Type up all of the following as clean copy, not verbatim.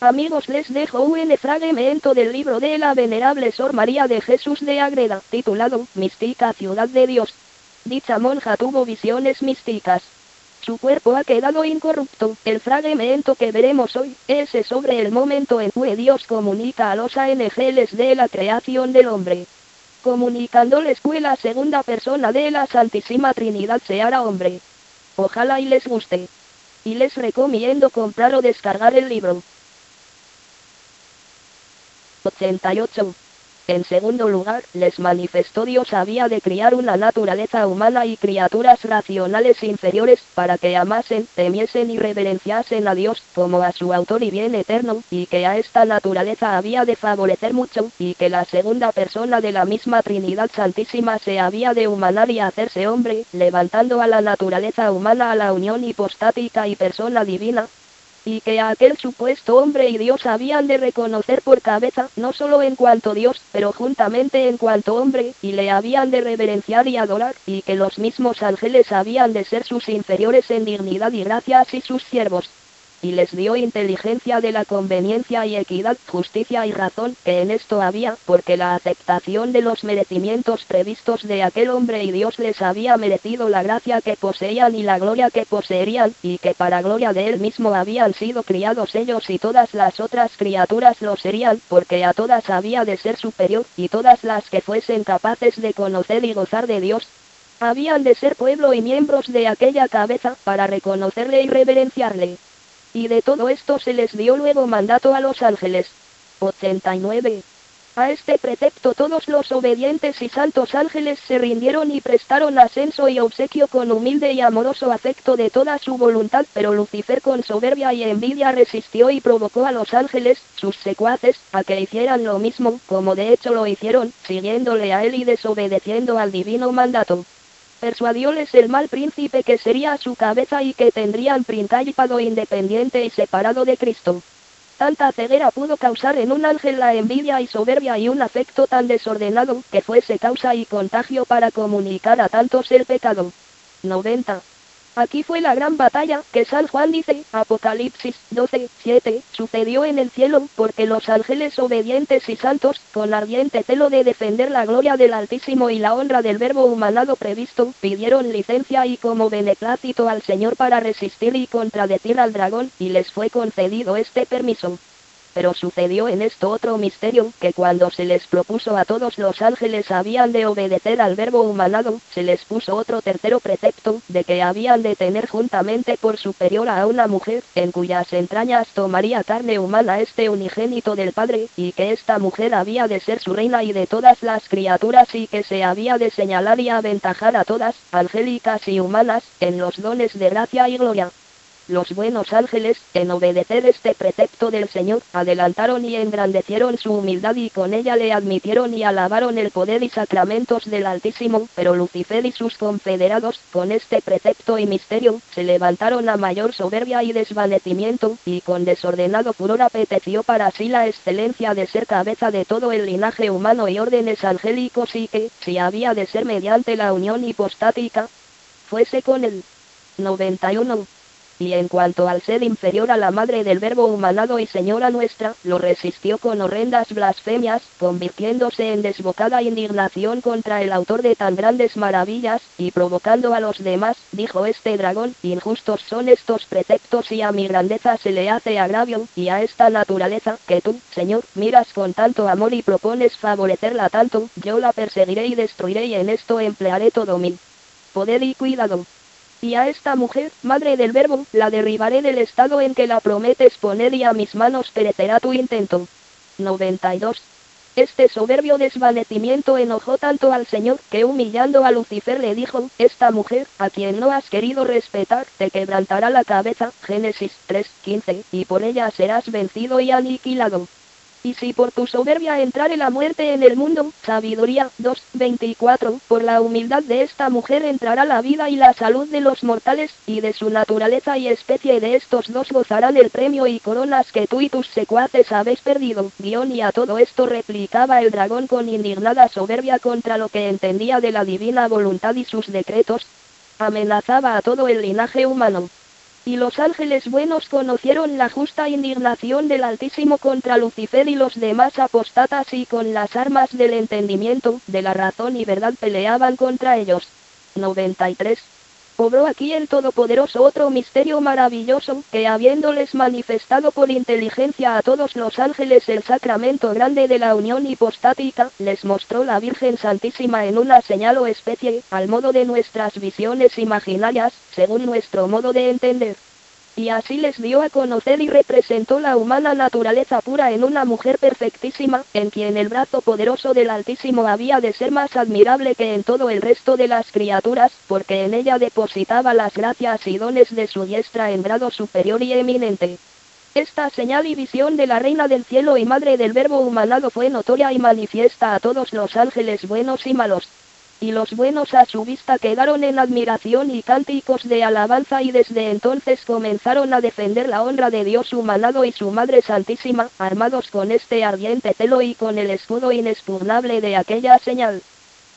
Amigos, les dejo un fragmento del libro de la venerable Sor María de Jesús de Ágreda, titulado Mística Ciudad de Dios. Dicha monja tuvo visiones místicas. Su cuerpo ha quedado incorrupto. El fragmento que veremos hoy es sobre el momento en que Dios comunica a los ángeles de la creación del hombre, comunicándoles que la segunda persona de la Santísima Trinidad se hará hombre. Ojalá y les guste. Y les recomiendo comprar o descargar el libro. 88. En segundo lugar, les manifestó Dios había de criar una naturaleza humana y criaturas racionales inferiores, para que amasen, temiesen y reverenciasen a Dios, como a su autor y bien eterno, y que a esta naturaleza había de favorecer mucho, y que la segunda persona de la misma Trinidad Santísima se había de humanar y hacerse hombre, levantando a la naturaleza humana a la unión hipostática y persona divina, y que a aquel supuesto hombre y Dios habían de reconocer por cabeza, no solo en cuanto Dios, pero juntamente en cuanto hombre, y le habían de reverenciar y adorar, y que los mismos ángeles habían de ser sus inferiores en dignidad y gracias y sus siervos. Y les dio inteligencia de la conveniencia y equidad, justicia y razón, que en esto había, porque la aceptación de los merecimientos previstos de aquel hombre y Dios les había merecido la gracia que poseían y la gloria que poseerían, y que para gloria de él mismo habían sido criados ellos y todas las otras criaturas lo serían, porque a todas había de ser superior, y todas las que fuesen capaces de conocer y gozar de Dios, habían de ser pueblo y miembros de aquella cabeza, para reconocerle y reverenciarle. Y de todo esto se les dio luego mandato a los ángeles. 89. A este precepto todos los obedientes y santos ángeles se rindieron y prestaron ascenso y obsequio con humilde y amoroso afecto de toda su voluntad, pero Lucifer con soberbia y envidia resistió y provocó a los ángeles, sus secuaces, a que hicieran lo mismo, como de hecho lo hicieron, siguiéndole a él y desobedeciendo al divino mandato. Persuadióles el mal príncipe que sería su cabeza y que tendrían principado independiente y separado de Cristo. Tanta ceguera pudo causar en un ángel la envidia y soberbia y un afecto tan desordenado, que fuese causa y contagio para comunicar a tantos el pecado. 90. Aquí fue la gran batalla, que San Juan dice, Apocalipsis 12:7, sucedió en el cielo, porque los ángeles obedientes y santos, con ardiente celo de defender la gloria del Altísimo y la honra del Verbo humanado previsto, pidieron licencia y como beneplácito al Señor para resistir y contradecir al dragón, y les fue concedido este permiso. Pero sucedió en esto otro misterio, que cuando se les propuso a todos los ángeles habían de obedecer al Verbo humanado, se les puso otro tercero precepto, de que habían de tener juntamente por superior a una mujer, en cuyas entrañas tomaría carne humana este unigénito del Padre, y que esta mujer había de ser su reina y de todas las criaturas y que se había de señalar y aventajar a todas, angélicas y humanas, en los dones de gracia y gloria. Los buenos ángeles, en obedecer este precepto del Señor, adelantaron y engrandecieron su humildad y con ella le admitieron y alabaron el poder y sacramentos del Altísimo, pero Lucifer y sus confederados, con este precepto y misterio, se levantaron a mayor soberbia y desvanecimiento, y con desordenado furor apeteció para sí la excelencia de ser cabeza de todo el linaje humano y órdenes angélicos y que, si había de ser mediante la unión hipostática, fuese con él. 91. Y en cuanto al ser inferior a la madre del Verbo humanado y Señora nuestra, lo resistió con horrendas blasfemias, convirtiéndose en desbocada indignación contra el autor de tan grandes maravillas, y provocando a los demás, dijo este dragón, injustos son estos preceptos y a mi grandeza se le hace agravio, y a esta naturaleza, que tú, Señor, miras con tanto amor y propones favorecerla tanto, yo la perseguiré y destruiré y en esto emplearé todo mi poder y cuidado. Y a esta mujer, madre del Verbo, la derribaré del estado en que la prometes poner y a mis manos perecerá tu intento. 92. Este soberbio desvanecimiento enojó tanto al Señor, que humillando a Lucifer le dijo, esta mujer, a quien no has querido respetar, te quebrantará la cabeza, Génesis 3:15, y por ella serás vencido y aniquilado. Y si por tu soberbia entrare la muerte en el mundo, Sabiduría 2:24, por la humildad de esta mujer entrará la vida y la salud de los mortales, y de su naturaleza y especie de estos dos gozarán el premio y coronas que tú y tus secuaces habéis perdido. Y a todo esto replicaba el dragón con indignada soberbia contra lo que entendía de la divina voluntad y sus decretos. Amenazaba a todo el linaje humano. Y los ángeles buenos conocieron la justa indignación del Altísimo contra Lucifer y los demás apóstatas y con las armas del entendimiento, de la razón y verdad peleaban contra ellos. 93. Obró aquí el Todopoderoso otro misterio maravilloso, que habiéndoles manifestado por inteligencia a todos los ángeles el sacramento grande de la unión hipostática, les mostró la Virgen Santísima en una señal o especie, al modo de nuestras visiones imaginarias, según nuestro modo de entender. Y así les dio a conocer y representó la humana naturaleza pura en una mujer perfectísima, en quien el brazo poderoso del Altísimo había de ser más admirable que en todo el resto de las criaturas, porque en ella depositaba las gracias y dones de su diestra en grado superior y eminente. Esta señal y visión de la Reina del Cielo y Madre del Verbo humanado fue notoria y manifiesta a todos los ángeles buenos y malos. Y los buenos a su vista quedaron en admiración y cánticos de alabanza y desde entonces comenzaron a defender la honra de Dios humanado y su Madre Santísima, armados con este ardiente celo y con el escudo inexpugnable de aquella señal.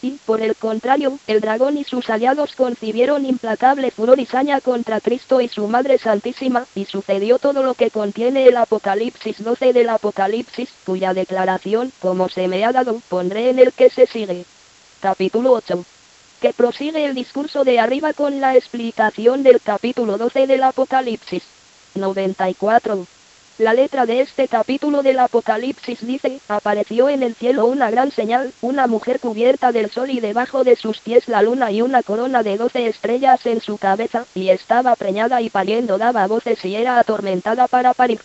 Y, por el contrario, el dragón y sus aliados concibieron implacable furor y saña contra Cristo y su Madre Santísima, y sucedió todo lo que contiene el Apocalipsis 12 del Apocalipsis, cuya declaración, como se me ha dado, pondré en el que se sigue. Capítulo 8. Que prosigue el discurso de arriba con la explicación del capítulo 12 del Apocalipsis. 94. La letra de este capítulo del Apocalipsis dice, apareció en el cielo una gran señal, una mujer cubierta del sol y debajo de sus pies la luna y una corona de 12 estrellas en su cabeza, y estaba preñada y pariendo daba voces y era atormentada para parir.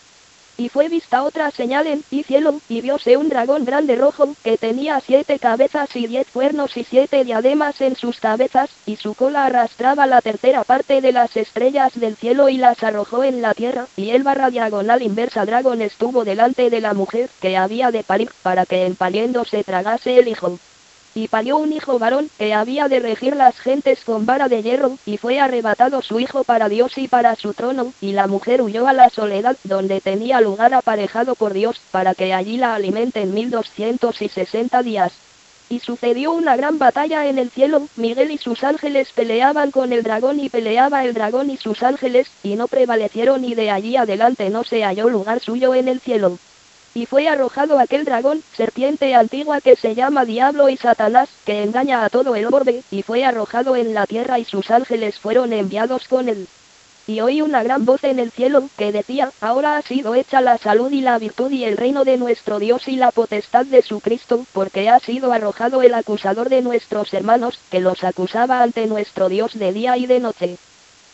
Y fue vista otra señal en el cielo, y vióse un dragón grande rojo, que tenía 7 cabezas y 10 cuernos y 7 diademas en sus cabezas, y su cola arrastraba la tercera parte de las estrellas del cielo y las arrojó en la tierra, y el barra diagonal inversa dragón estuvo delante de la mujer, que había de parir, para que en pariendo se tragase el hijo. Y parió un hijo varón, que había de regir las gentes con vara de hierro, y fue arrebatado su hijo para Dios y para su trono, y la mujer huyó a la soledad, donde tenía lugar aparejado por Dios, para que allí la alimenten 1260 días. Y sucedió una gran batalla en el cielo, Miguel y sus ángeles peleaban con el dragón y peleaba el dragón y sus ángeles, y no prevalecieron y de allí adelante no se halló lugar suyo en el cielo. Y fue arrojado aquel dragón, serpiente antigua que se llama Diablo y Satanás, que engaña a todo el orbe, y fue arrojado en la tierra y sus ángeles fueron enviados con él. Y oí una gran voz en el cielo, que decía, ahora ha sido hecha la salud y la virtud y el reino de nuestro Dios y la potestad de su Cristo, porque ha sido arrojado el acusador de nuestros hermanos, que los acusaba ante nuestro Dios de día y de noche.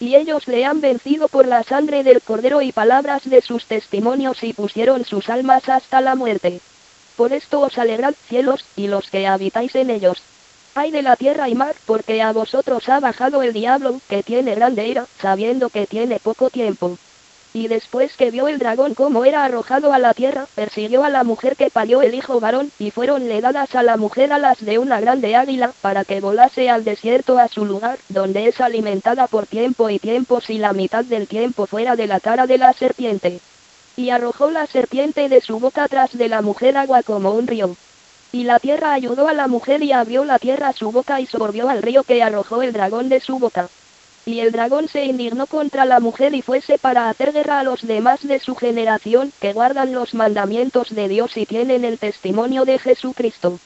Y ellos le han vencido por la sangre del Cordero y palabras de sus testimonios y pusieron sus almas hasta la muerte. Por esto os alegrad, cielos, y los que habitáis en ellos. Ay de la tierra y mar, porque a vosotros ha bajado el diablo, que tiene grande ira, sabiendo que tiene poco tiempo. Y después que vio el dragón cómo era arrojado a la tierra, persiguió a la mujer que parió el hijo varón, y fueronle dadas a la mujer alas de una grande águila, para que volase al desierto a su lugar, donde es alimentada por tiempo y tiempos y la mitad del tiempo fuera de la cara de la serpiente. Y arrojó la serpiente de su boca tras de la mujer agua como un río. Y la tierra ayudó a la mujer y abrió la tierra su boca y sorbió al río que arrojó el dragón de su boca. Y el dragón se indignó contra la mujer y fuese para hacer guerra a los demás de su generación, que guardan los mandamientos de Dios y tienen el testimonio de Jesucristo.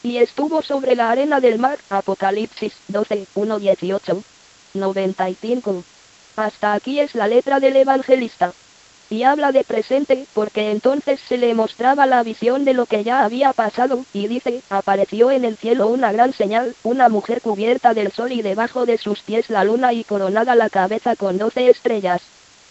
Y estuvo sobre la arena del mar, Apocalipsis 12, 1-18. 95. Hasta aquí es la letra del evangelista. Y habla de presente, porque entonces se le mostraba la visión de lo que ya había pasado, y dice, apareció en el cielo una gran señal, una mujer cubierta del sol y debajo de sus pies la luna y coronada la cabeza con 12 estrellas.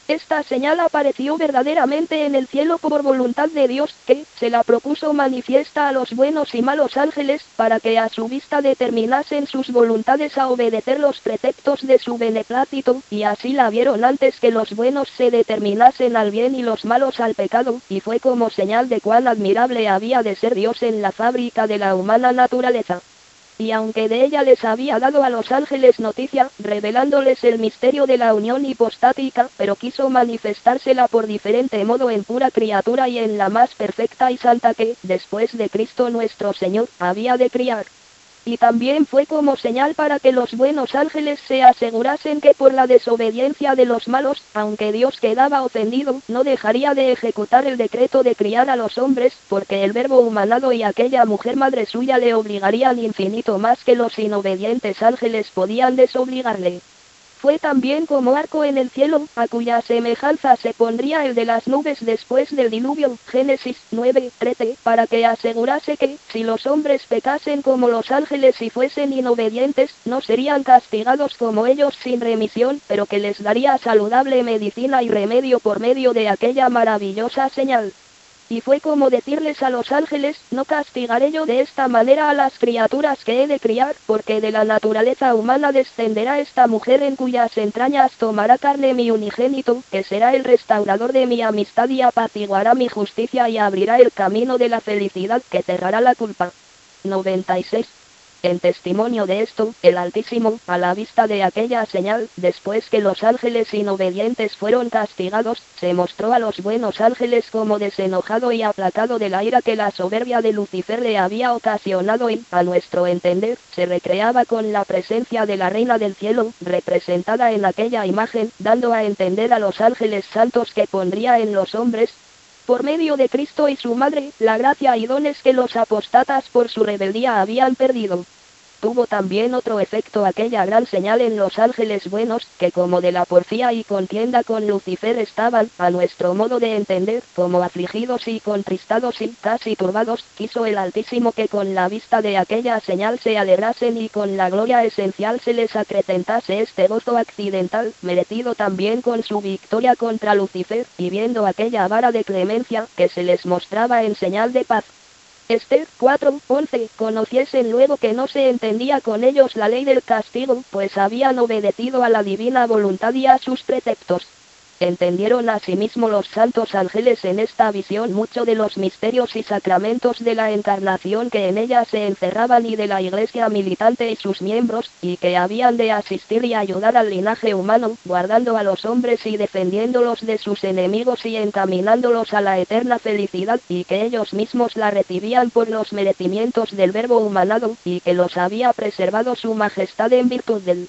Esta señal apareció verdaderamente en el cielo por voluntad de Dios, que se la propuso manifiesta a los buenos y malos ángeles, para que a su vista determinasen sus voluntades a obedecer los preceptos de su beneplácito, y así la vieron antes que los buenos se determinasen al bien y los malos al pecado, y fue como señal de cuán admirable había de ser Dios en la fábrica de la humana naturaleza. Y aunque de ella les había dado a los ángeles noticia, revelándoles el misterio de la unión hipostática, pero quiso manifestársela por diferente modo en pura criatura y en la más perfecta y santa que, después de Cristo nuestro Señor, había de criar. Y también fue como señal para que los buenos ángeles se asegurasen que por la desobediencia de los malos, aunque Dios quedaba ofendido, no dejaría de ejecutar el decreto de criar a los hombres, porque el verbo humanado y aquella mujer madre suya le obligarían infinito más que los inobedientes ángeles podían desobligarle. Fue también como arco en el cielo, a cuya semejanza se pondría el de las nubes después del diluvio, Génesis 9:13, para que asegurase que, si los hombres pecasen como los ángeles y fuesen inobedientes, no serían castigados como ellos sin remisión, pero que les daría saludable medicina y remedio por medio de aquella maravillosa señal. Y fue como decirles a los ángeles, no castigaré yo de esta manera a las criaturas que he de criar, porque de la naturaleza humana descenderá esta mujer en cuyas entrañas tomará carne mi unigénito, que será el restaurador de mi amistad y apaciguará mi justicia y abrirá el camino de la felicidad que cerrará la culpa. 96. En testimonio de esto, el Altísimo, a la vista de aquella señal, después que los ángeles inobedientes fueron castigados, se mostró a los buenos ángeles como desenojado y aplacado de la ira que la soberbia de Lucifer le había ocasionado y, a nuestro entender, se recreaba con la presencia de la Reina del Cielo, representada en aquella imagen, dando a entender a los ángeles santos que pondría en los hombres, por medio de Cristo y su Madre, la gracia y dones que los apóstatas por su rebeldía habían perdido. Tuvo también otro efecto aquella gran señal en los ángeles buenos, que como de la porfía y contienda con Lucifer estaban, a nuestro modo de entender, como afligidos y contristados y casi turbados, quiso el Altísimo que con la vista de aquella señal se alegrasen y con la gloria esencial se les acrecentase este gozo accidental, merecido también con su victoria contra Lucifer, y viendo aquella vara de clemencia, que se les mostraba en señal de paz. Esther 4:11, conociesen luego que no se entendía con ellos la ley del castigo, pues habían obedecido a la divina voluntad y a sus preceptos. Entendieron asimismo los santos ángeles en esta visión mucho de los misterios y sacramentos de la encarnación que en ella se encerraban y de la iglesia militante y sus miembros, y que habían de asistir y ayudar al linaje humano, guardando a los hombres y defendiéndolos de sus enemigos y encaminándolos a la eterna felicidad, y que ellos mismos la recibían por los merecimientos del verbo humanado, y que los había preservado su majestad en virtud del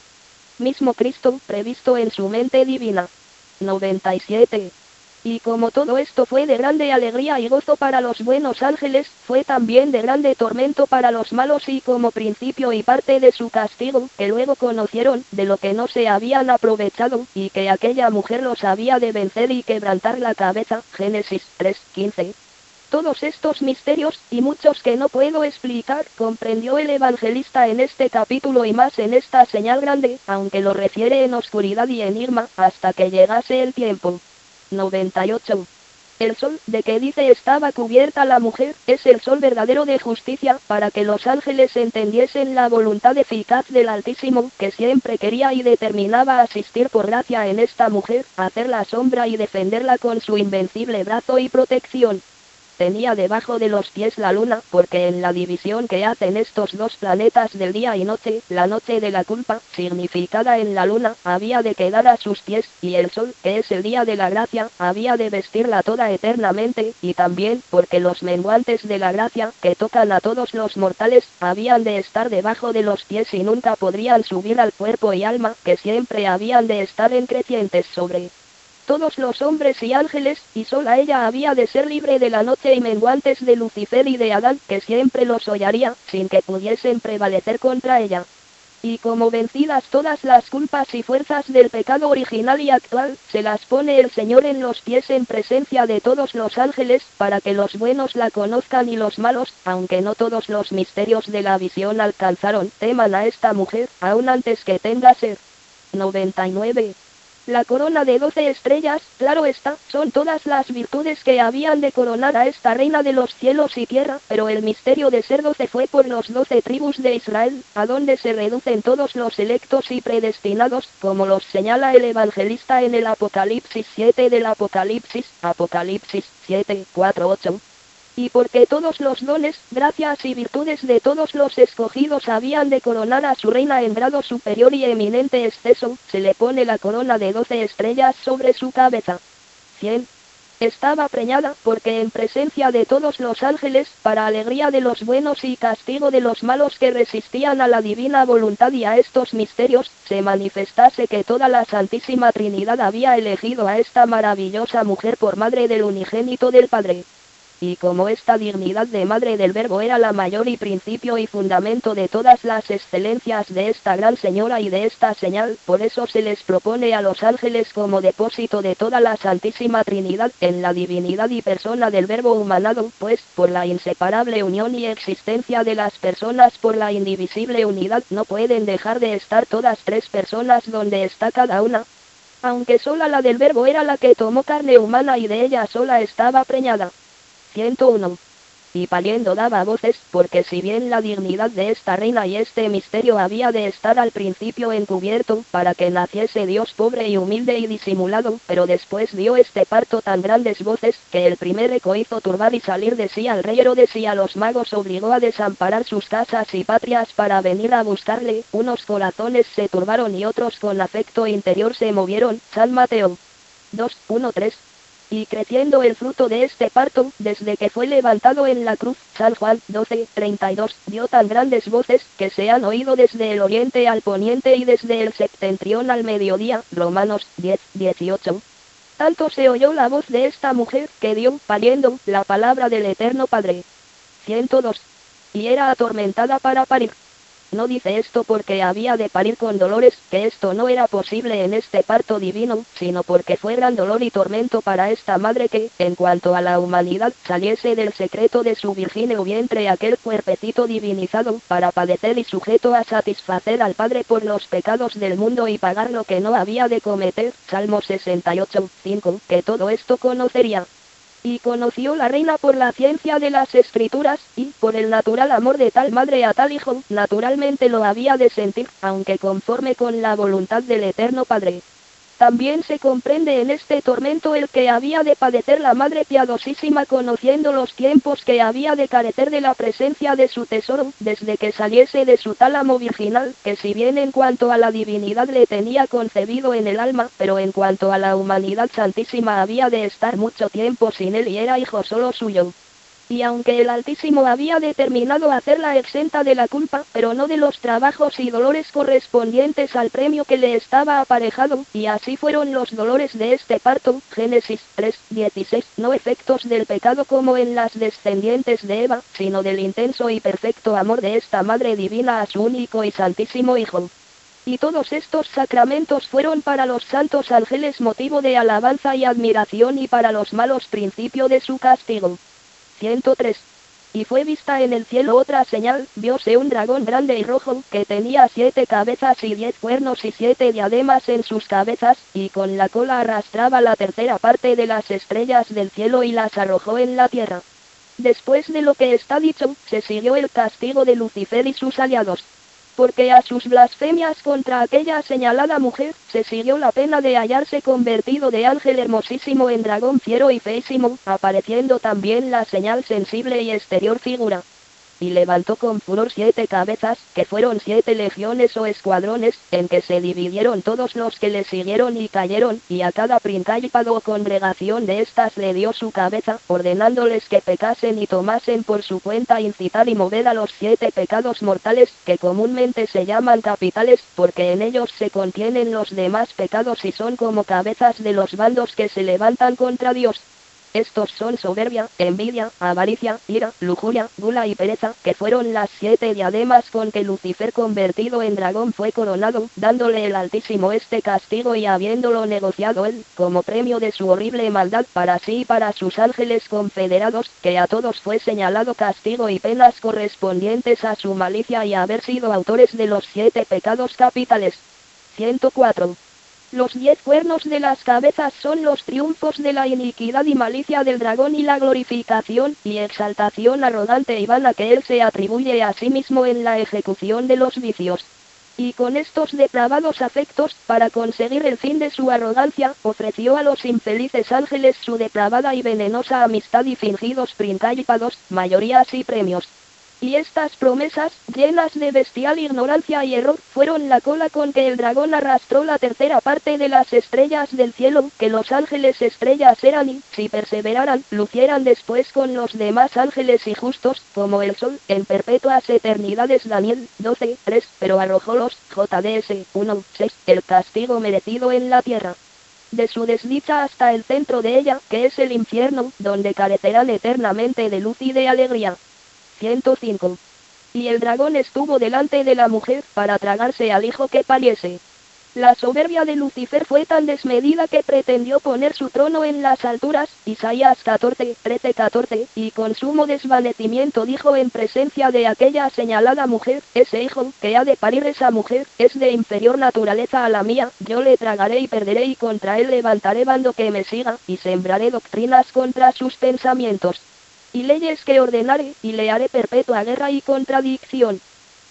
mismo Cristo, previsto en su mente divina. 97. Y como todo esto fue de grande alegría y gozo para los buenos ángeles, fue también de grande tormento para los malos y como principio y parte de su castigo, que luego conocieron, de lo que no se habían aprovechado, y que aquella mujer los había de vencer y quebrantar la cabeza. Génesis 3:15. Todos estos misterios, y muchos que no puedo explicar, comprendió el evangelista en este capítulo y más en esta señal grande, aunque lo refiere en oscuridad y enigma, hasta que llegase el tiempo. 98. El sol, de que dice estaba cubierta la mujer, es el sol verdadero de justicia, para que los ángeles entendiesen la voluntad eficaz del Altísimo, que siempre quería y determinaba asistir por gracia en esta mujer, hacer la sombra y defenderla con su invencible brazo y protección. Tenía debajo de los pies la luna, porque en la división que hacen estos dos planetas del día y noche, la noche de la culpa, significada en la luna, había de quedar a sus pies, y el sol, que es el día de la gracia, había de vestirla toda eternamente, y también, porque los menguantes de la gracia, que tocan a todos los mortales, habían de estar debajo de los pies y nunca podrían subir al cuerpo y alma, que siempre habían de estar en crecientes sobre todos los hombres y ángeles, y sola ella había de ser libre de la noche y menguantes de Lucifer y de Adán, que siempre los hollaría, sin que pudiesen prevalecer contra ella. Y como vencidas todas las culpas y fuerzas del pecado original y actual, se las pone el Señor en los pies en presencia de todos los ángeles, para que los buenos la conozcan y los malos, aunque no todos los misterios de la visión alcanzaron, teman a esta mujer, aún antes que tenga ser. 99. La corona de 12 estrellas, claro está, son todas las virtudes que habían de coronar a esta reina de los cielos y tierra, pero el misterio de ser 12 fue por los 12 tribus de Israel, a donde se reducen todos los electos y predestinados, como los señala el evangelista en el Apocalipsis 7 del Apocalipsis, Apocalipsis 7:4-8. Y porque todos los dones, gracias y virtudes de todos los escogidos habían de coronar a su reina en grado superior y eminente exceso, se le pone la corona de 12 estrellas sobre su cabeza. 100. Estaba preñada, porque en presencia de todos los ángeles, para alegría de los buenos y castigo de los malos que resistían a la divina voluntad y a estos misterios, se manifestase que toda la Santísima Trinidad había elegido a esta maravillosa mujer por madre del unigénito del Padre. Y como esta dignidad de madre del Verbo era la mayor y principio y fundamento de todas las excelencias de esta gran señora y de esta señal, por eso se les propone a los ángeles como depósito de toda la Santísima Trinidad en la divinidad y persona del Verbo humanado, pues, por la inseparable unión y existencia de las personas por la indivisible unidad, no pueden dejar de estar todas tres personas donde está cada una. Aunque sola la del Verbo era la que tomó carne humana y de ella sola estaba preñada. 101. Y pariendo daba voces, porque si bien la dignidad de esta reina y este misterio había de estar al principio encubierto, para que naciese Dios pobre y humilde y disimulado, pero después dio este parto tan grandes voces, que el primer eco hizo turbar y salir de sí al rey Herodes y a los magos obligó a desamparar sus casas y patrias para venir a buscarle, unos corazones se turbaron y otros con afecto interior se movieron. San Mateo 2:1-3. Y creciendo el fruto de este parto, desde que fue levantado en la cruz, San Juan 12:32, dio tan grandes voces, que se han oído desde el oriente al poniente y desde el septentrión al mediodía. Romanos 10:18. Tanto se oyó la voz de esta mujer, que dio, pariendo, la palabra del Eterno Padre. 102. Y era atormentada para parir. No dice esto porque había de parir con dolores, que esto no era posible en este parto divino, sino porque fue gran dolor y tormento para esta madre que, en cuanto a la humanidad, saliese del secreto de su virgineo vientre aquel cuerpecito divinizado, para padecer y sujeto a satisfacer al Padre por los pecados del mundo y pagar lo que no había de cometer. Salmo 68:5, que todo esto conocería. Y conoció la reina por la ciencia de las escrituras, y, por el natural amor de tal madre a tal hijo, naturalmente lo había de sentir, aunque conforme con la voluntad del Eterno Padre. También se comprende en este tormento el que había de padecer la Madre piadosísima conociendo los tiempos que había de carecer de la presencia de su tesoro, desde que saliese de su tálamo virginal, que si bien en cuanto a la divinidad le tenía concebido en el alma, pero en cuanto a la humanidad santísima había de estar mucho tiempo sin él y era hijo solo suyo. Y aunque el Altísimo había determinado hacerla exenta de la culpa, pero no de los trabajos y dolores correspondientes al premio que le estaba aparejado, y así fueron los dolores de este parto, Génesis 3:16, no efectos del pecado como en las descendientes de Eva, sino del intenso y perfecto amor de esta Madre Divina a su único y santísimo Hijo. Y todos estos sacramentos fueron para los santos ángeles motivo de alabanza y admiración y para los malos principio de su castigo. 103. Y fue vista en el cielo otra señal, vióse un dragón grande y rojo, que tenía 7 cabezas y 10 cuernos y 7 diademas en sus cabezas, y con la cola arrastraba la tercera parte de las estrellas del cielo y las arrojó en la tierra. Después de lo que está dicho, se siguió el castigo de Lucifer y sus aliados. Porque a sus blasfemias contra aquella señalada mujer, se siguió la pena de hallarse convertido de ángel hermosísimo en dragón fiero y feísimo, apareciendo también la señal sensible y exterior figura. Y levantó con furor 7 cabezas, que fueron 7 legiones o escuadrones, en que se dividieron todos los que le siguieron y cayeron, y a cada principado o congregación de estas le dio su cabeza, ordenándoles que pecasen y tomasen por su cuenta incitar y mover a los 7 pecados mortales, que comúnmente se llaman capitales, porque en ellos se contienen los demás pecados y son como cabezas de los bandos que se levantan contra Dios. Estos son soberbia, envidia, avaricia, ira, lujuria, gula y pereza, que fueron las 7 diademas con que Lucifer convertido en dragón fue coronado, dándole el Altísimo este castigo y habiéndolo negociado él, como premio de su horrible maldad para sí y para sus ángeles confederados, que a todos fue señalado castigo y penas correspondientes a su malicia y a haber sido autores de los 7 pecados capitales. 104. Los 10 cuernos de las cabezas son los triunfos de la iniquidad y malicia del dragón y la glorificación y exaltación arrogante y vana que él se atribuye a sí mismo en la ejecución de los vicios. Y con estos depravados afectos, para conseguir el fin de su arrogancia, ofreció a los infelices ángeles su depravada y venenosa amistad y fingidos principados, mayorías y premios. Y estas promesas, llenas de bestial ignorancia y error, fueron la cola con que el dragón arrastró la tercera parte de las estrellas del cielo, que los ángeles estrellas eran y, si perseveraran, lucieran después con los demás ángeles y justos, como el sol, en perpetuas eternidades. Daniel 12:3, pero arrojólos, JDS 1:6, el castigo merecido en la tierra. De su desdicha hasta el centro de ella, que es el infierno, donde carecerán eternamente de luz y de alegría. 105. Y el dragón estuvo delante de la mujer, para tragarse al hijo que pariese. La soberbia de Lucifer fue tan desmedida que pretendió poner su trono en las alturas, Isaías 14:13-14, y con sumo desvanecimiento dijo en presencia de aquella señalada mujer: ese hijo, que ha de parir esa mujer, es de inferior naturaleza a la mía, yo le tragaré y perderé, y contra él levantaré bando que me siga, y sembraré doctrinas contra sus pensamientos. Y leyes que ordenaré, y le haré perpetua guerra y contradicción.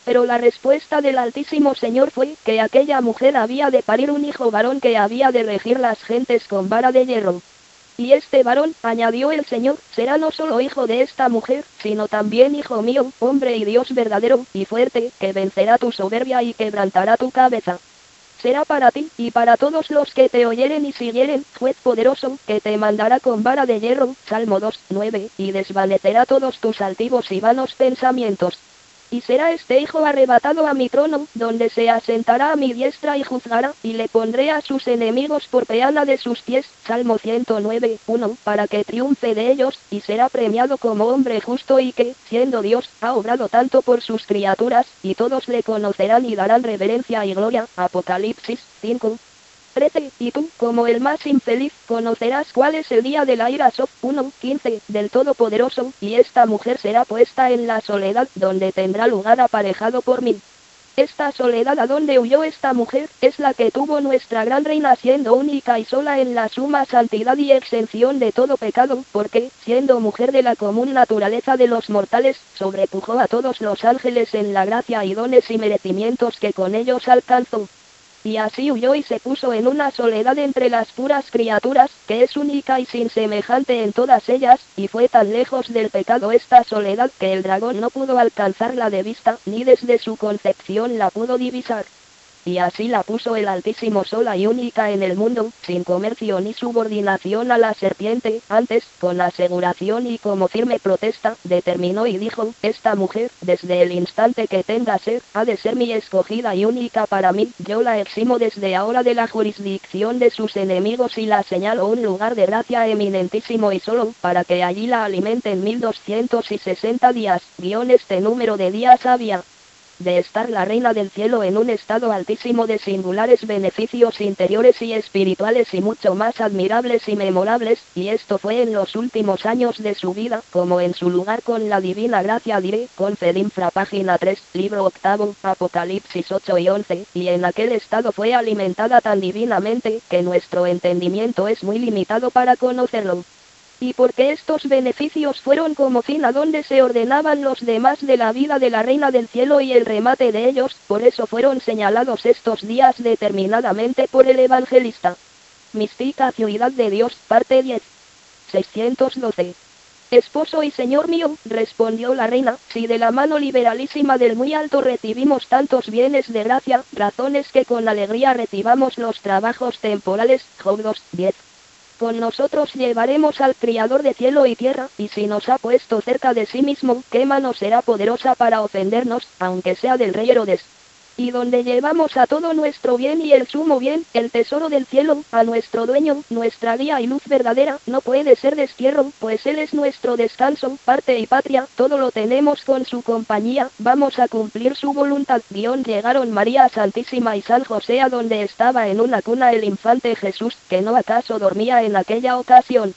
Pero la respuesta del Altísimo Señor fue, que aquella mujer había de parir un hijo varón que había de regir las gentes con vara de hierro. Y este varón, añadió el Señor, será no solo hijo de esta mujer, sino también hijo mío, hombre y Dios verdadero, y fuerte, que vencerá tu soberbia y quebrantará tu cabeza. Será para ti, y para todos los que te oyeren y siguieren, juez poderoso, que te mandará con vara de hierro, Salmo 2:9, y desvanecerá todos tus altivos y vanos pensamientos. Y será este hijo arrebatado a mi trono, donde se asentará a mi diestra y juzgará, y le pondré a sus enemigos por peana de sus pies, Salmo 109:1, para que triunfe de ellos, y será premiado como hombre justo y que, siendo Dios, ha obrado tanto por sus criaturas, y todos le conocerán y darán reverencia y gloria, Apocalipsis 5:13, y tú, como el más infeliz, conocerás cuál es el día de la ira. Sof 1:15, del Todopoderoso, y esta mujer será puesta en la soledad, donde tendrá lugar aparejado por mí. Esta soledad a donde huyó esta mujer, es la que tuvo nuestra gran reina, siendo única y sola en la suma santidad y exención de todo pecado, porque, siendo mujer de la común naturaleza de los mortales, sobrepujó a todos los ángeles en la gracia y dones y merecimientos que con ellos alcanzó. Y así huyó y se puso en una soledad entre las puras criaturas, que es única y sin semejante en todas ellas, y fue tan lejos del pecado esta soledad, que el dragón no pudo alcanzarla de vista, ni desde su concepción la pudo divisar. Y así la puso el Altísimo sola y única en el mundo, sin comercio ni subordinación a la serpiente, antes, con aseguración y como firme protesta, determinó y dijo: esta mujer, desde el instante que tenga ser, ha de ser mi escogida y única para mí, yo la eximo desde ahora de la jurisdicción de sus enemigos y la señalo un lugar de gracia eminentísimo y solo, para que allí la alimenten 1260 días, este número de días había de estar la reina del cielo en un estado altísimo de singulares beneficios interiores y espirituales y mucho más admirables y memorables, y esto fue en los últimos años de su vida, como en su lugar con la divina gracia diré, Confedinfra página 3, libro octavo, Apocalipsis 8 y 11, y en aquel estado fue alimentada tan divinamente, que nuestro entendimiento es muy limitado para conocerlo. Y porque estos beneficios fueron como fin a donde se ordenaban los demás de la vida de la reina del cielo y el remate de ellos, por eso fueron señalados estos días determinadamente por el evangelista. Mística ciudad de Dios, parte 10. 612. Esposo y señor mío, respondió la reina, si de la mano liberalísima del muy alto recibimos tantos bienes de gracia, razones que con alegría recibamos los trabajos temporales. Job 2:10. Con nosotros llevaremos al Criador de cielo y tierra, y si nos ha puesto cerca de sí mismo, ¿qué mano será poderosa para ofendernos, aunque sea del rey Herodes? Y donde llevamos a todo nuestro bien y el sumo bien, el tesoro del cielo, a nuestro dueño, nuestra guía y luz verdadera, no puede ser destierro, pues él es nuestro descanso, parte y patria, todo lo tenemos con su compañía, vamos a cumplir su voluntad. Llegaron María Santísima y San José a donde estaba en una cuna el infante Jesús, que no acaso dormía en aquella ocasión.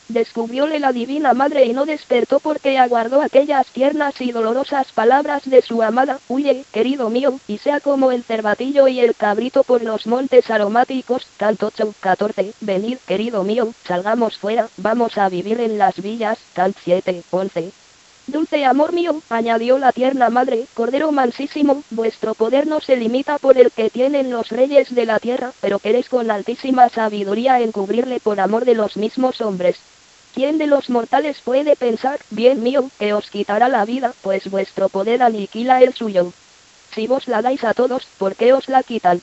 Descubrióle la divina madre y no despertó porque aguardó aquellas tiernas y dolorosas palabras de su amada: huye, querido mío, y sea como el cervatillo y el cabrito por los montes aromáticos. Canto 8:14, venid, querido mío, salgamos fuera, vamos a vivir en las villas. Cant 7:11. Dulce amor mío, añadió la tierna madre, cordero mansísimo, vuestro poder no se limita por el que tienen los reyes de la tierra, pero queréis con altísima sabiduría encubrirle por amor de los mismos hombres. ¿Quién de los mortales puede pensar, bien mío, que os quitará la vida, pues vuestro poder aniquila el suyo? Si vos la dais a todos, ¿por qué os la quitan?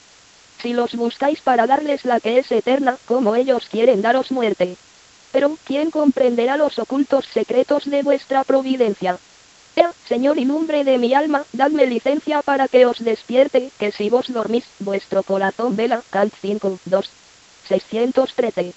Si los buscáis para darles la que es eterna, como ellos quieren daros muerte. Pero, ¿quién comprenderá los ocultos secretos de vuestra providencia? Señor y lumbre de mi alma, dadme licencia para que os despierte, que si vos dormís, vuestro corazón vela. Cant 5, 2. 613.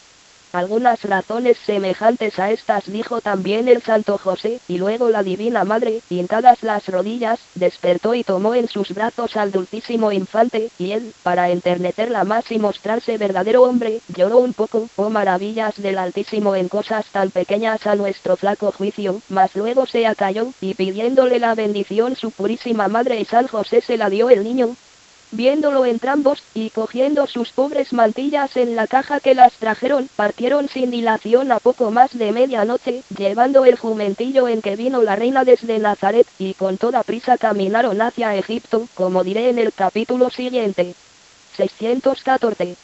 Algunas razones semejantes a estas dijo también el Santo José, y luego la Divina Madre, hincadas las rodillas, despertó y tomó en sus brazos al dulcísimo infante, y él, para enternecerla más y mostrarse verdadero hombre, lloró un poco. Oh maravillas del Altísimo en cosas tan pequeñas a nuestro flaco juicio, mas luego se acalló, y pidiéndole la bendición su purísima Madre y San José se la dio el niño. Viéndolo entrambos, y cogiendo sus pobres mantillas en la caja que las trajeron, partieron sin dilación a poco más de medianoche, llevando el jumentillo en que vino la reina desde Nazaret, y con toda prisa caminaron hacia Egipto, como diré en el capítulo siguiente. 614.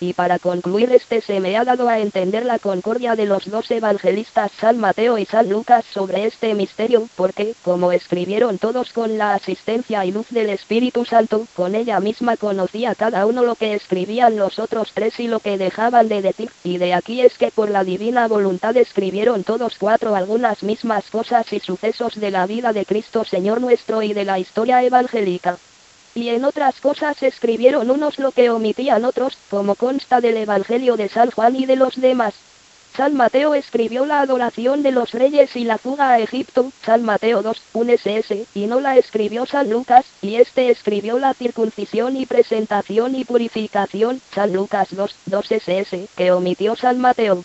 Y para concluir se me ha dado a entender la concordia de los dos evangelistas San Mateo y San Lucas sobre este misterio, porque, como escribieron todos con la asistencia y luz del Espíritu Santo, con ella misma conocía cada uno lo que escribían los otros tres y lo que dejaban de decir, y de aquí es que por la divina voluntad escribieron todos cuatro algunas mismas cosas y sucesos de la vida de Cristo Señor nuestro y de la historia evangélica. Y en otras cosas escribieron unos lo que omitían otros, como consta del Evangelio de San Juan y de los demás. San Mateo escribió la adoración de los reyes y la fuga a Egipto, San Mateo 2, 1 ss, y no la escribió San Lucas, y este escribió la circuncisión y presentación y purificación, San Lucas 2, 2 ss, que omitió San Mateo.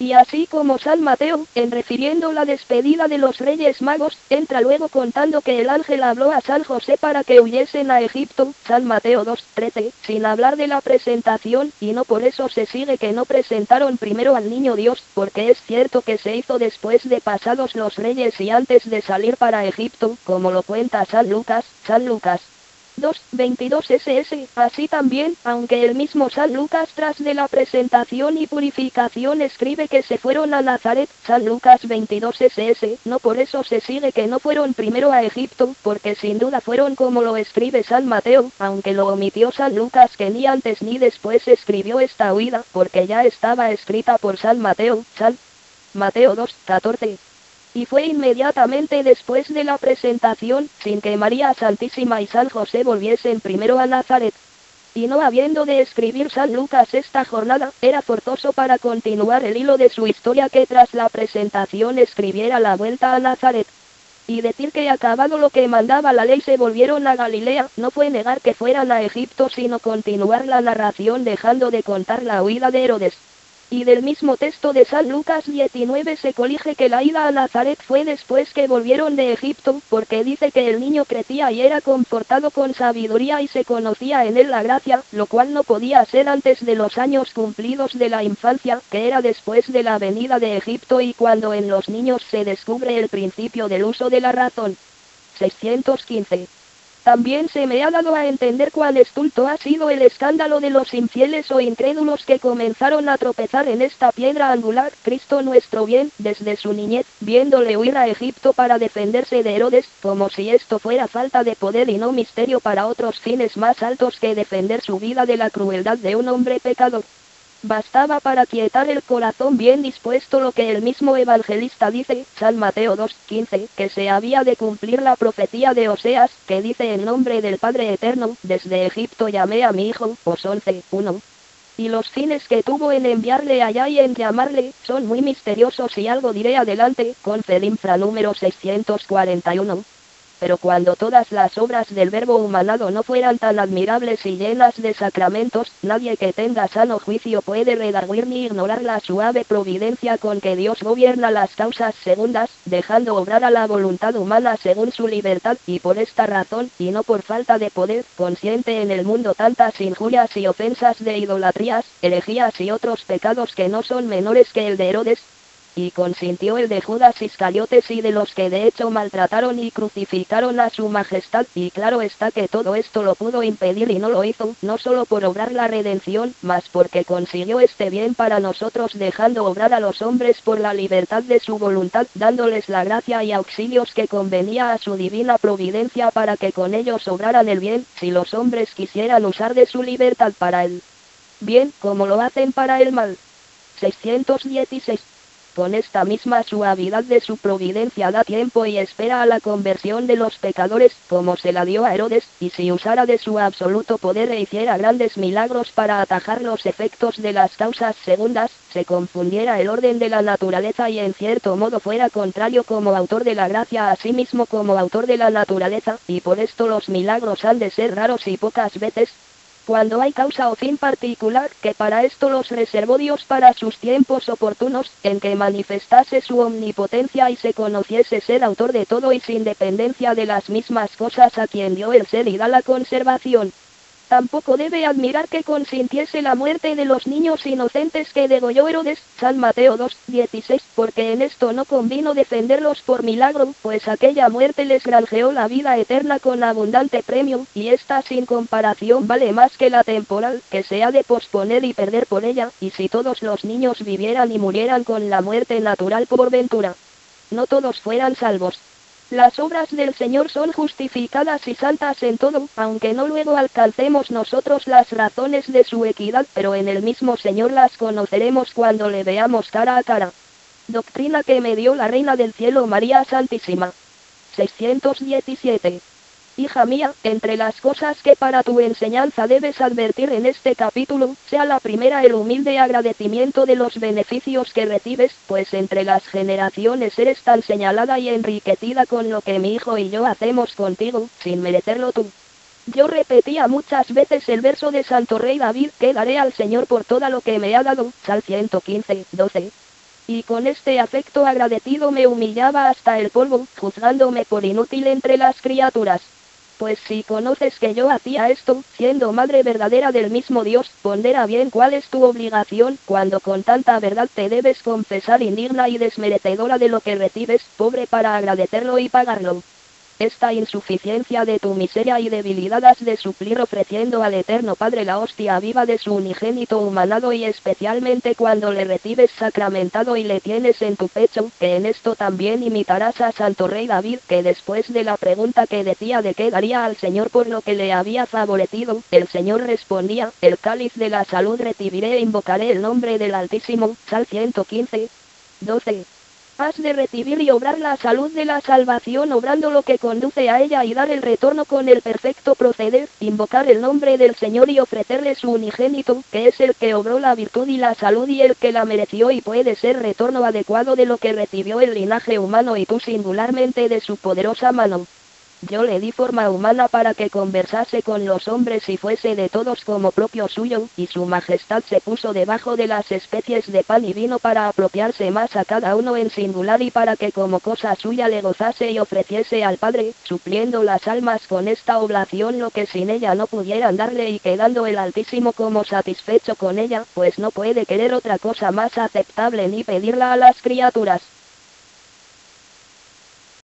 Y así como San Mateo, en refiriendo la despedida de los reyes magos, entra luego contando que el ángel habló a San José para que huyesen a Egipto, San Mateo 2, 13, sin hablar de la presentación, y no por eso se sigue que no presentaron primero al niño Dios, porque es cierto que se hizo después de pasados los reyes y antes de salir para Egipto, como lo cuenta San Lucas, 2, 22 ss, así también, aunque el mismo San Lucas tras de la presentación y purificación escribe que se fueron a Nazaret, San Lucas 22 ss, no por eso se sigue que no fueron primero a Egipto, porque sin duda fueron como lo escribe San Mateo, aunque lo omitió San Lucas que ni antes ni después escribió esta huida, porque ya estaba escrita por San Mateo, San Mateo 2, 14. Y fue inmediatamente después de la presentación, sin que María Santísima y San José volviesen primero a Nazaret. Y no habiendo de escribir San Lucas esta jornada, era forzoso para continuar el hilo de su historia que tras la presentación escribiera la vuelta a Nazaret. Y decir que acabado lo que mandaba la ley se volvieron a Galilea, no fue negar que fueran a Egipto sino continuar la narración dejando de contar la huida de Herodes. Y del mismo texto de San Lucas 19 se colige que la ida a Nazaret fue después que volvieron de Egipto, porque dice que el niño crecía y era confortado con sabiduría y se conocía en él la gracia, lo cual no podía ser antes de los años cumplidos de la infancia, que era después de la venida de Egipto y cuando en los niños se descubre el principio del uso de la razón. 615. También se me ha dado a entender cuán estulto ha sido el escándalo de los infieles o incrédulos que comenzaron a tropezar en esta piedra angular, Cristo nuestro bien, desde su niñez, viéndole huir a Egipto para defenderse de Herodes, como si esto fuera falta de poder y no misterio para otros fines más altos que defender su vida de la crueldad de un hombre pecador. Bastaba para quietar el corazón bien dispuesto lo que el mismo evangelista dice, San Mateo 2, 15, que se había de cumplir la profecía de Oseas, que dice en nombre del Padre Eterno, desde Egipto llamé a mi hijo, Os 11, 1. Y los fines que tuvo en enviarle allá y en llamarle, son muy misteriosos y algo diré adelante, con Felinfra número 641. Pero cuando todas las obras del Verbo humanado no fueran tan admirables y llenas de sacramentos, nadie que tenga sano juicio puede redarguir ni ignorar la suave providencia con que Dios gobierna las causas segundas, dejando obrar a la voluntad humana según su libertad, y por esta razón, y no por falta de poder, consiente en el mundo tantas injurias y ofensas de idolatrías, herejías y otros pecados que no son menores que el de Herodes. Y consintió el de Judas Iscariotes y de los que de hecho maltrataron y crucificaron a su majestad, y claro está que todo esto lo pudo impedir y no lo hizo, no solo por obrar la redención, mas porque consiguió este bien para nosotros dejando obrar a los hombres por la libertad de su voluntad, dándoles la gracia y auxilios que convenía a su divina providencia para que con ellos obraran el bien, si los hombres quisieran usar de su libertad para el bien, como lo hacen para el mal. 616. Con esta misma suavidad de su providencia da tiempo y espera a la conversión de los pecadores, como se la dio a Herodes, y si usara de su absoluto poder e hiciera grandes milagros para atajar los efectos de las causas segundas, se confundiera el orden de la naturaleza y en cierto modo fuera contrario como autor de la gracia a sí mismo como autor de la naturaleza, y por esto los milagros han de ser raros y pocas veces, cuando hay causa o fin particular, que para esto los reservó Dios para sus tiempos oportunos, en que manifestase su omnipotencia y se conociese ser autor de todo y sin dependencia de las mismas cosas a quien dio el ser y da la conservación. Tampoco debe admirar que consintiese la muerte de los niños inocentes que degolló Herodes, San Mateo 2:16, porque en esto no convino defenderlos por milagro, pues aquella muerte les granjeó la vida eterna con abundante premio, y esta sin comparación vale más que la temporal, que se ha de posponer y perder por ella, y si todos los niños vivieran y murieran con la muerte natural por ventura, no todos fueran salvos. Las obras del Señor son justificadas y santas en todo, aunque no luego alcancemos nosotros las razones de su equidad, pero en el mismo Señor las conoceremos cuando le veamos cara a cara. Doctrina que me dio la Reina del Cielo María Santísima. 617. Hija mía, entre las cosas que para tu enseñanza debes advertir en este capítulo, sea la primera el humilde agradecimiento de los beneficios que recibes, pues entre las generaciones eres tan señalada y enriquecida con lo que mi hijo y yo hacemos contigo, sin merecerlo tú. Yo repetía muchas veces el verso de Santo Rey David, que daré al Señor por todo lo que me ha dado, Sal 115:12. Y con este afecto agradecido me humillaba hasta el polvo, juzgándome por inútil entre las criaturas. Pues si conoces que yo hacía esto, siendo madre verdadera del mismo Dios, pondera bien cuál es tu obligación, cuando con tanta verdad te debes confesar indigna y desmerecedora de lo que recibes, pobre para agradecerlo y pagarlo. Esta insuficiencia de tu miseria y debilidad has de suplir ofreciendo al Eterno Padre la hostia viva de su unigénito humanado y especialmente cuando le recibes sacramentado y le tienes en tu pecho, que en esto también imitarás a Santo Rey David, que después de la pregunta que decía de qué daría al Señor por lo que le había favorecido, el Señor respondía, el cáliz de la salud recibiré e invocaré el nombre del Altísimo, Sal 115:12. Has de recibir y obrar la salud de la salvación obrando lo que conduce a ella y dar el retorno con el perfecto proceder, invocar el nombre del Señor y ofrecerle su unigénito, que es el que obró la virtud y la salud y el que la mereció y puede ser retorno adecuado de lo que recibió el linaje humano y tú singularmente de su poderosa mano. Yo le di forma humana para que conversase con los hombres y fuese de todos como propio suyo, y su majestad se puso debajo de las especies de pan y vino para apropiarse más a cada uno en singular y para que como cosa suya le gozase y ofreciese al Padre, supliendo las almas con esta oblación lo que sin ella no pudieran darle y quedando el Altísimo como satisfecho con ella, pues no puede querer otra cosa más aceptable ni pedirla a las criaturas.